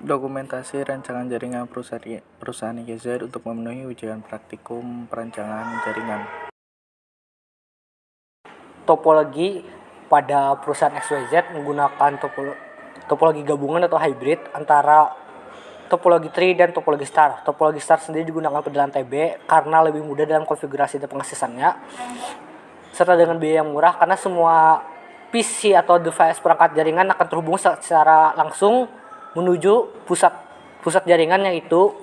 Dokumentasi rancangan jaringan perusahaan IKZ untuk memenuhi ujian praktikum perancangan jaringan. Topologi pada perusahaan XYZ menggunakan topologi gabungan atau hybrid antara topologi tree dan topologi star. Topologi star sendiri digunakan pada lantai B karena lebih mudah dalam konfigurasi dan pengaksesannya, serta dengan biaya yang murah karena semua PC atau device perangkat jaringan akan terhubung secara langsung menuju pusat jaringan, yaitu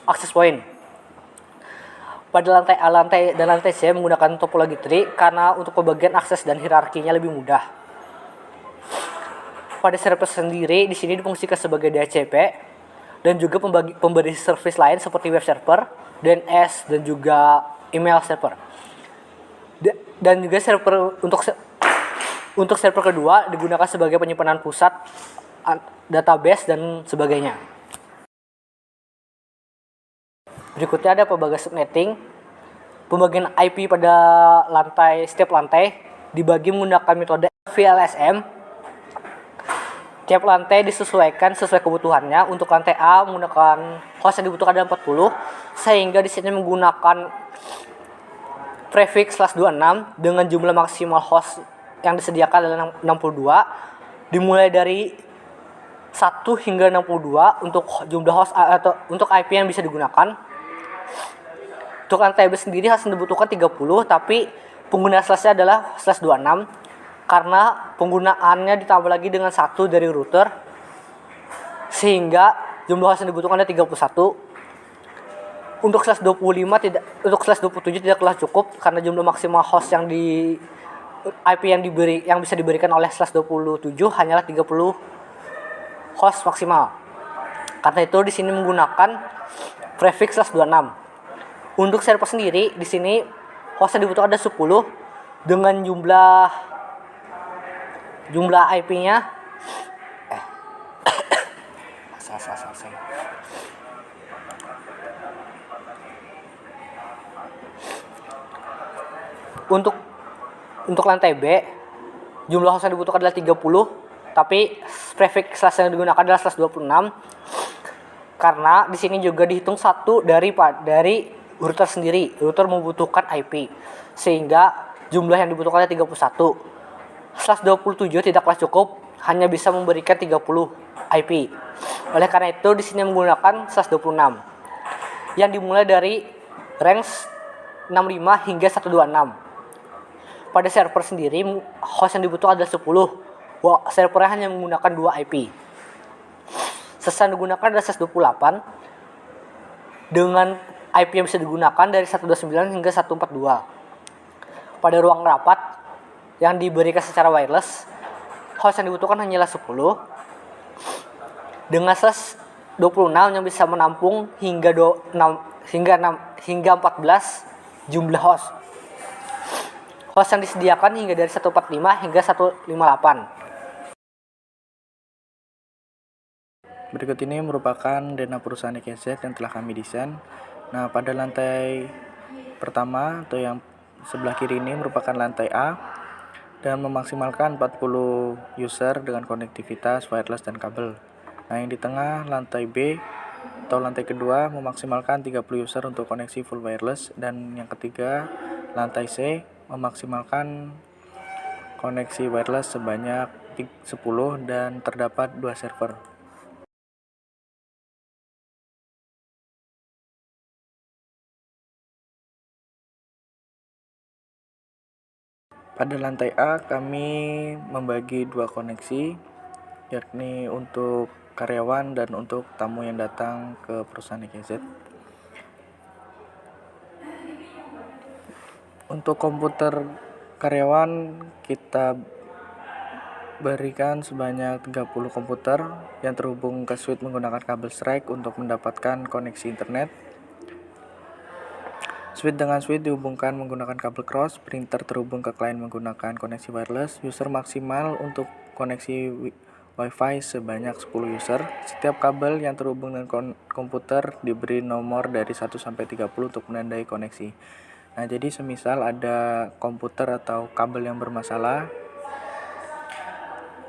access point. Pada lantai A, dan lantai C menggunakan topologi tree karena untuk pembagian akses dan hierarkinya lebih mudah. Pada server sendiri di sini difungsikan sebagai DHCP dan juga pemberi service lain seperti web server, DNS, dan juga email server. Dan juga server untuk server kedua digunakan sebagai penyimpanan pusat, database, dan sebagainya. Berikutnya ada pembagian subnetting. Pembagian IP pada setiap lantai dibagi menggunakan metode VLSM. Tiap lantai disesuaikan sesuai kebutuhannya. Untuk lantai A menggunakan host yang dibutuhkan ada 40, sehingga di sini menggunakan prefix /26 dengan jumlah maksimal host yang disediakan adalah 62, dimulai dari 1 hingga 62 untuk jumlah host atau untuk IP yang bisa digunakan. Untuk lantai B sendiri host yang dibutuhkan 30, tapi pengguna slashnya adalah /26 karena penggunaannya ditambah lagi dengan 1 dari router, sehingga jumlah host yang dibutuhkan ada 31. Untuk untuk /27 tidaklah cukup karena jumlah maksimal host yang IP yang bisa diberikan oleh /27 hanyalah 30 host maksimal. Karena itu di sini menggunakan prefix /26. Untuk server sendiri di sini host yang dibutuhkan ada 10 dengan jumlah IP-nya Untuk lantai B jumlah host yang dibutuhkan adalah 30, tapi prefix slash yang digunakan adalah /26 karena di sini juga dihitung satu dari router sendiri. Router membutuhkan IP sehingga jumlah yang dibutuhkan adalah 31. /27 tidaklah cukup, hanya bisa memberikan 30 IP. Oleh karena itu di sini menggunakan /26 yang dimulai dari range 65 hingga 126. Pada server sendiri host yang dibutuhkan adalah 10. Servernya hanya menggunakan 2 IP. Yang digunakan adalah /28 dengan IP yang bisa digunakan dari 129 hingga 142. Pada ruang rapat yang diberikan secara wireless, host yang dibutuhkan hanyalah 10 dengan /26 yang bisa menampung hingga 14 jumlah host. Host yang disediakan hingga dari 145 hingga 158. Berikut ini merupakan dana perusahaan IKZ yang telah kami desain. Nah, pada lantai pertama atau yang sebelah kiri ini merupakan lantai A dan memaksimalkan 40 user dengan konektivitas wireless dan kabel. Nah, yang di tengah lantai B atau lantai kedua memaksimalkan 30 user untuk koneksi full wireless, dan yang ketiga lantai C memaksimalkan koneksi wireless sebanyak 10 dan terdapat 2 server. Pada lantai A kami membagi 2 koneksi, yakni untuk karyawan dan untuk tamu yang datang ke perusahaan IKZ. Untuk komputer karyawan kita berikan sebanyak 30 komputer yang terhubung ke switch menggunakan kabel strike untuk mendapatkan koneksi internet. Switch dengan switch dihubungkan menggunakan kabel cross, printer terhubung ke klien menggunakan koneksi wireless. User maksimal untuk koneksi Wi-Fi sebanyak 10 user. Setiap kabel yang terhubung dengan komputer diberi nomor dari 1 sampai 30 untuk menandai koneksi. Nah, jadi semisal ada komputer atau kabel yang bermasalah,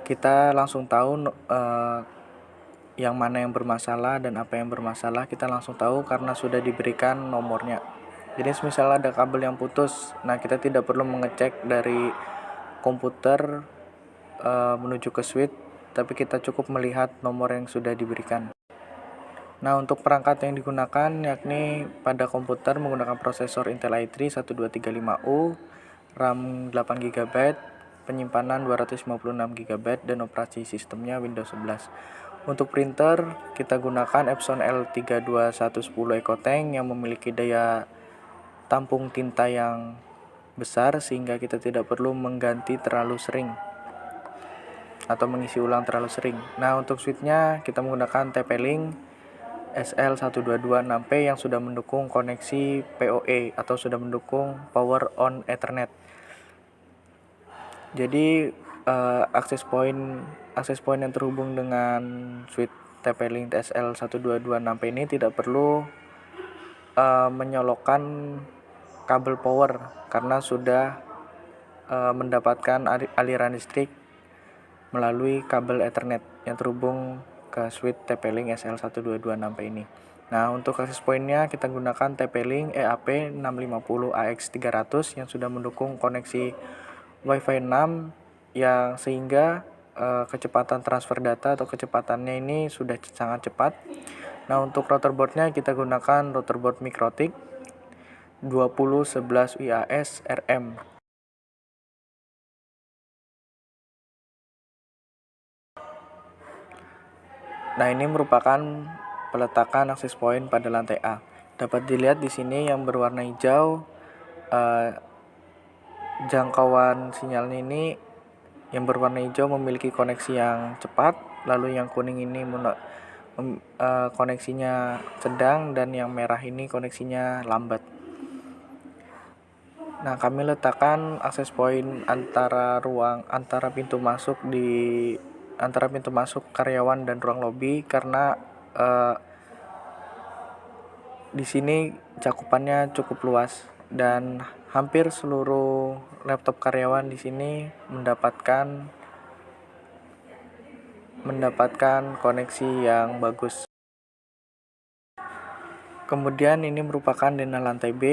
kita langsung tahu yang mana yang bermasalah dan apa yang bermasalah kita langsung tahu karena sudah diberikan nomornya. Jadi misalnya ada kabel yang putus, nah kita tidak perlu mengecek dari komputer menuju ke switch, tapi kita cukup melihat nomor yang sudah diberikan. Nah, untuk perangkat yang digunakan yakni pada komputer menggunakan prosesor Intel i3 1235U, RAM 8GB, penyimpanan 256GB, dan operasi sistemnya Windows 11. Untuk printer, kita gunakan Epson L32110 EcoTank yang memiliki daya tampung tinta yang besar sehingga kita tidak perlu mengganti terlalu sering atau mengisi ulang terlalu sering. Nah, untuk switch-nya kita menggunakan TP-Link SL1226P yang sudah mendukung koneksi PoE atau sudah mendukung Power on Ethernet. Jadi akses point yang terhubung dengan switch TP-Link SL1226P ini tidak perlu menyolokkan kabel power karena sudah mendapatkan aliran listrik melalui kabel Ethernet yang terhubung ke switch TP-Link SL1226P ini. Nah, untuk akses point-nya kita gunakan TP-Link EAP 650AX300 yang sudah mendukung koneksi Wi-Fi 6 yang sehingga kecepatan transfer data atau kecepatannya ini sudah sangat cepat. Nah, untuk routerboard-nya kita gunakan routerboard Mikrotik 2011 UAS RM. Nah, ini merupakan peletakan akses point pada lantai A. Dapat dilihat di sini yang berwarna hijau jangkauan sinyalnya ini yang berwarna hijau memiliki koneksi yang cepat, lalu yang kuning ini koneksinya sedang dan yang merah ini koneksinya lambat. Nah, kami letakkan akses point antara pintu masuk karyawan dan ruang lobi karena di sini cakupannya cukup luas dan hampir seluruh laptop karyawan di sini mendapatkan koneksi yang bagus. Kemudian ini merupakan denah lantai B.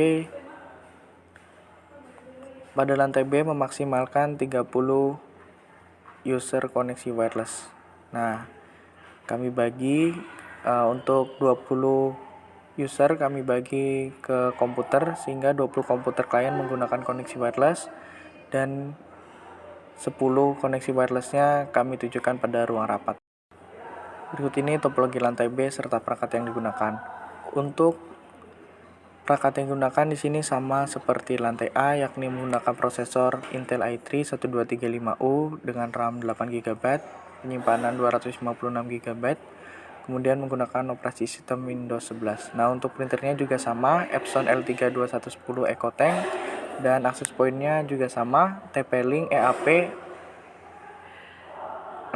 Pada lantai B memaksimalkan 30 user koneksi wireless. Nah, kami bagi untuk 20 user kami bagi ke komputer sehingga 20 komputer klien menggunakan koneksi wireless dan 10 koneksi wirelessnya kami tujukan pada ruang rapat. Berikut ini topologi lantai B serta perangkat yang digunakan. Untuk perangkat yang digunakan di sini sama seperti lantai A, yakni menggunakan prosesor Intel i3 1235U dengan RAM 8GB, penyimpanan 256GB, kemudian menggunakan operasi sistem Windows 11. Nah, untuk printernya juga sama, Epson L32110 EcoTank, dan akses point-nya juga sama, TP-Link EAP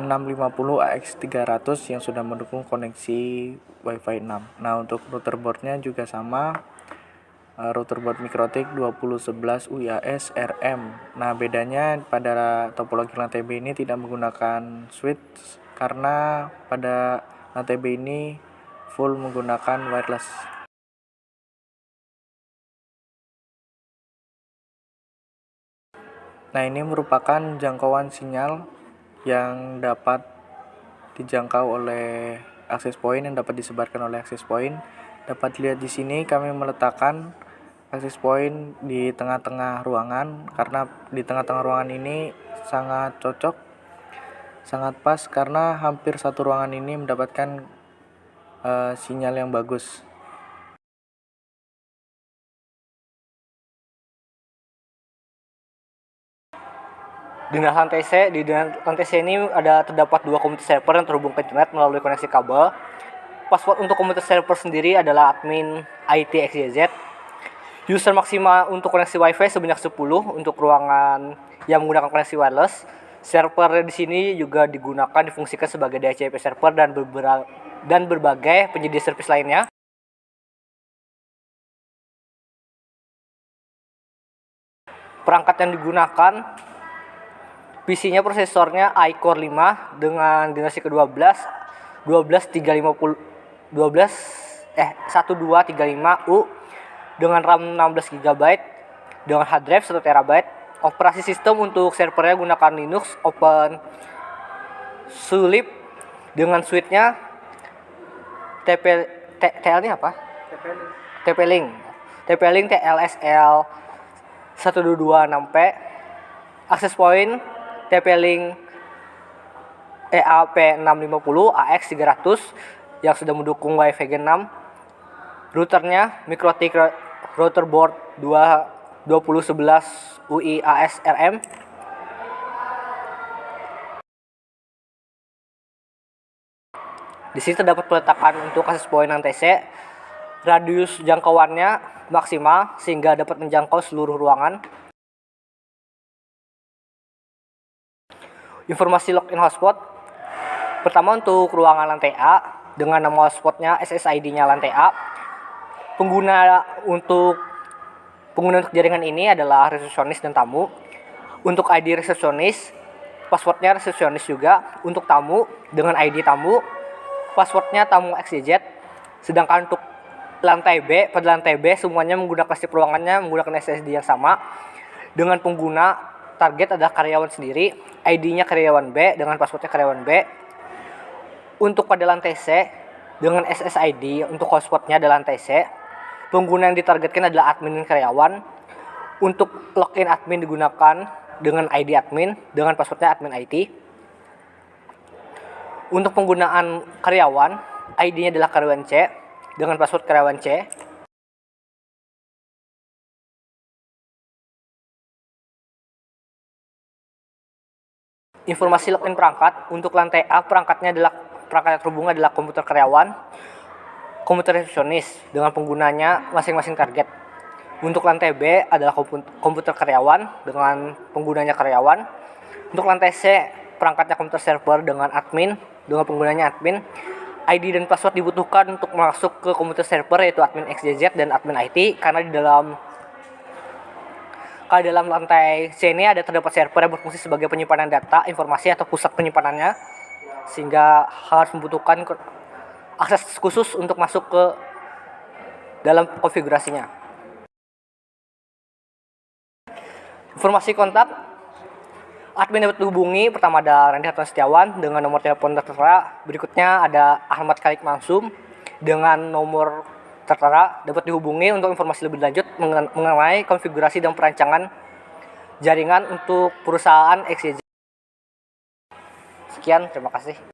650AX300 yang sudah mendukung koneksi Wi-Fi 6. Nah, untuk router board-nya juga sama, routerboard Mikrotik 2011 UAS RM. Nah, bedanya pada topologi lantai B ini tidak menggunakan switch karena pada lantai B ini full menggunakan wireless. Nah, ini merupakan jangkauan sinyal yang dapat dijangkau oleh akses point, yang dapat disebarkan oleh akses point. Dapat dilihat di sini kami meletakkan akses point di tengah-tengah ruangan karena di tengah-tengah ruangan ini sangat cocok, sangat pas karena hampir satu ruangan ini mendapatkan sinyal yang bagus. Di lantai C ini terdapat dua komputer server yang terhubung ke internet melalui koneksi kabel. Password untuk komputer server sendiri adalah admin ITXYZ. User maksimal untuk koneksi WiFi sebanyak 10 untuk ruangan yang menggunakan koneksi wireless. Server di sini juga difungsikan sebagai DHCP server dan berbagai penyedia servis lainnya. Perangkat yang digunakan, PC-nya prosesornya iCore 5 dengan generasi ke-12 1235U dengan RAM 16 GB dengan hard drive 1 TB. Operasi sistem untuk servernya gunakan Linux Open Sulip dengan suite-nya TL-nya apa? TP-Link. TP-Link TLSL 1226P. Access point TP-Link EAP650 AX300 yang sudah mendukung Wi-Fi Gen 6. Routernya MikroTik Router Board 2011 UI ASRM. Di sini terdapat peletakan untuk access point ANTC. Radius jangkauannya maksimal sehingga dapat menjangkau seluruh ruangan. Informasi login hotspot. Pertama untuk ruangan lantai A dengan nama hotspotnya SSID-nya lantai A. Pengguna untuk jaringan ini adalah resepsionis dan tamu. Untuk ID resepsionis, passwordnya resepsionis juga. Untuk tamu dengan ID tamu, passwordnya tamu XYZ. Sedangkan untuk pada lantai B semuanya menggunakan shift ruangannya menggunakan SSD yang sama. Dengan pengguna target adalah karyawan sendiri, ID-nya karyawan B dengan passwordnya karyawan B. Untuk pada lantai C dengan SSID untuk hotspotnya adalah lantai C. Pengguna yang ditargetkan adalah admin dan karyawan. Untuk login admin digunakan dengan ID admin dengan passwordnya admin IT. Untuk penggunaan karyawan, ID-nya adalah karyawan C dengan password karyawan C. Informasi login perangkat. Untuk lantai A perangkat yang terhubung adalah komputer karyawan, komputer resepsionis dengan penggunanya masing-masing target. Untuk lantai B adalah komputer karyawan dengan penggunanya karyawan. Untuk lantai C perangkatnya komputer server dengan admin dengan penggunanya admin. ID dan password dibutuhkan untuk masuk ke komputer server yaitu admin XYZ dan admin IT karena di dalam lantai C ini terdapat server yang berfungsi sebagai penyimpanan data, informasi atau pusat penyimpanannya sehingga harus membutuhkan akses khusus untuk masuk ke dalam konfigurasinya. Informasi kontak. Admin dapat dihubungi, pertama ada Randy Hartono Setiawan dengan nomor telepon tertera. Berikutnya ada Ahmad Khalik Mansum dengan nomor tertera. Dapat dihubungi untuk informasi lebih lanjut mengenai konfigurasi dan perancangan jaringan untuk perusahaan XYZ. Sekian, terima kasih.